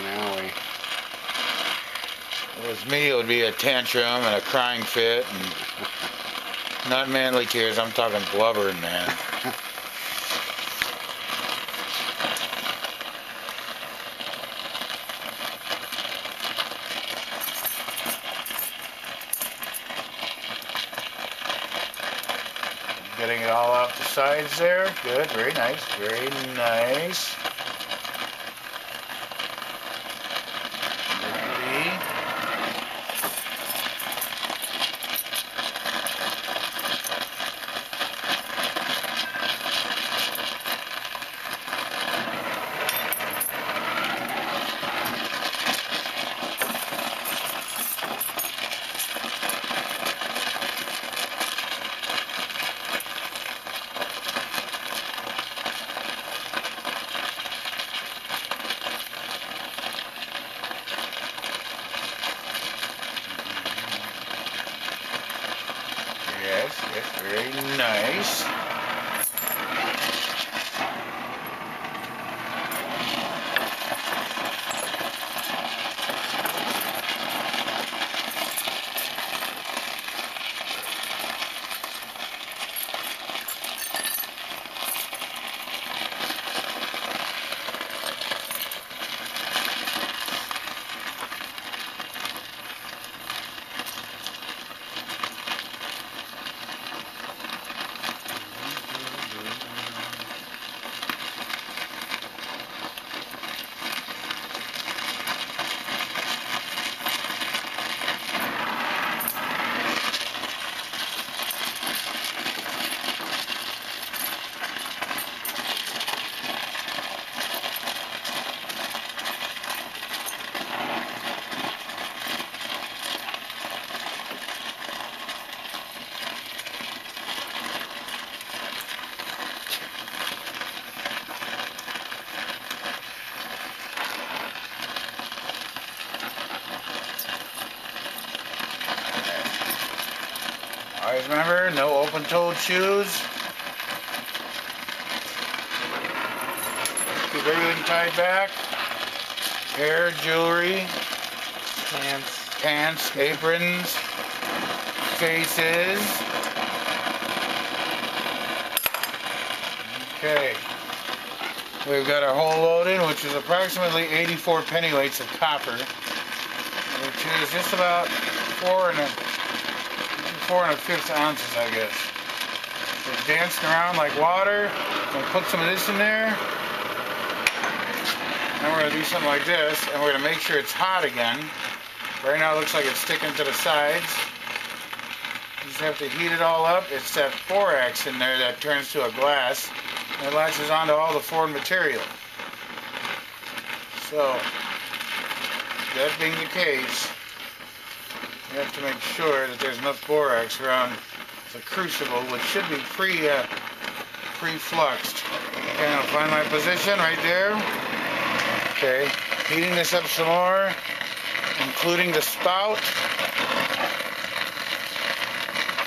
finale. If it was me, it would be a tantrum and a crying fit, and not manly tears. I'm talking blubbering, man. Getting it all off the sides there. Good, very nice, very nice. Yes, yes, very nice. Always remember, no open-toed shoes. Keep everything tied back. Hair, jewelry, pants, aprons, faces. Okay. We've got our hole loaded, which is approximately 84 pennyweights of copper, which is just about 4 1/5 ounces, I guess. It's dancing around like water. I'm going to put some of this in there. Then we're going to do something like this, and we're going to make sure it's hot again. Right now it looks like it's sticking to the sides. You just have to heat it all up. It's that borax in there that turns to a glass, and it latches onto all the foreign material. So, that being the case, you have to make sure that there's enough borax around the crucible, which should be pre-fluxed. Okay, I'll find my position right there. Okay, heating this up some more, including the spout.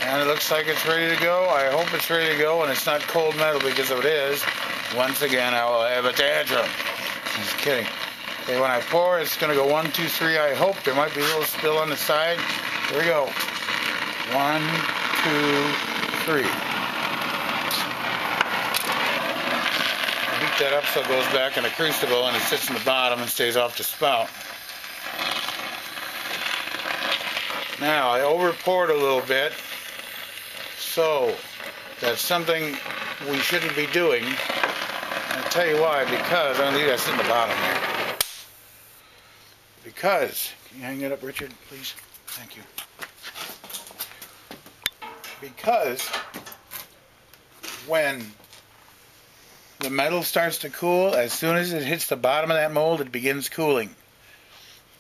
And it looks like it's ready to go. I hope it's ready to go, and it's not cold metal, because if it is, once again, I will have a tantrum. Just kidding. Okay, when I pour, it's going to go 1, 2, 3. I hope there might be a little spill on the side. Here we go. 1, 2, 3. Heat that up so it goes back in the crucible and it sits in the bottom and stays off the spout. Now, I over poured a little bit, so that's something we shouldn't be doing. I'll tell you why, because I'm going to leave that sit in the bottom here. Because, can you hang it up, Richard, please? Thank you. Because when the metal starts to cool, as soon as it hits the bottom of that mold, it begins cooling.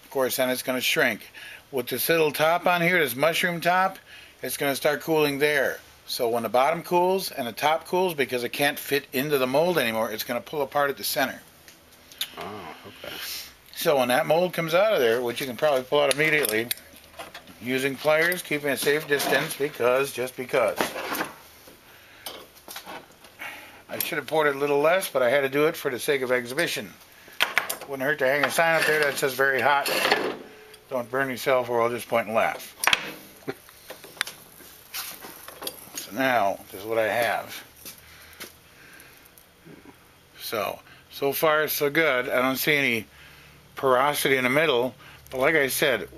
Of course, then it's going to shrink. With this little top on here, this mushroom top, it's going to start cooling there. So when the bottom cools and the top cools, because it can't fit into the mold anymore, it's going to pull apart at the center. Oh, okay. So when that mold comes out of there, which you can probably pull out immediately, using pliers, keeping a safe distance, just because. I should have poured it a little less, but I had to do it for the sake of exhibition. Wouldn't hurt to hang a sign up there that says very hot. Don't burn yourself or I'll just point and laugh. So now, this is what I have. So far so good. I don't see any porosity in the middle. But like I said,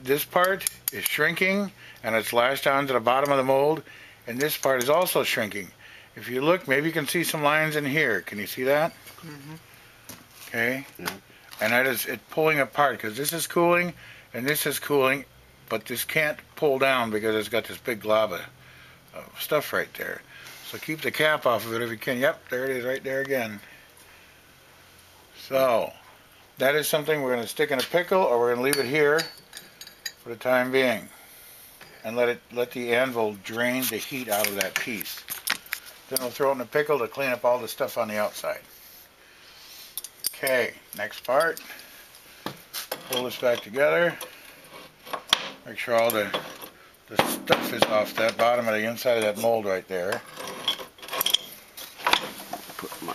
this part is shrinking and it's lashed down to the bottom of the mold. And this part is also shrinking. If you look, maybe you can see some lines in here. Can you see that? Mm-hmm. Okay. Yeah. And that is it pulling apart because this is cooling and this is cooling, but this can't pull down because it's got this big glob of stuff right there. So keep the cap off of it if you can. Yep, there it is right there again. So that is something we're going to stick in a pickle or we're going to leave it here for the time being and let the anvil drain the heat out of that piece. Then we'll throw it in a pickle to clean up all the stuff on the outside. Okay, next part. Pull this back together. Make sure all the stuff is off that bottom of the inside of that mold right there. Put my...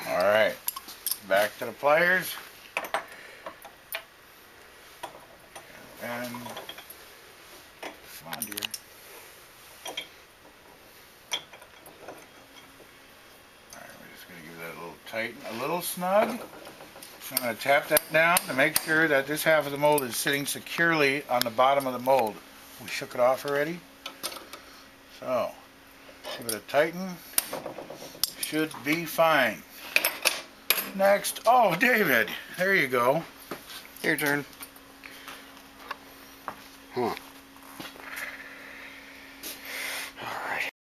Alright, back to the pliers. And, come on dear. Alright, we're just going to give that a little tight, a little snug. So I'm going to tap that down to make sure that this half of the mold is sitting securely on the bottom of the mold. We shook it off already. So, give it a tighten. Should be fine. Next, oh David, there you go. Your turn. Huh.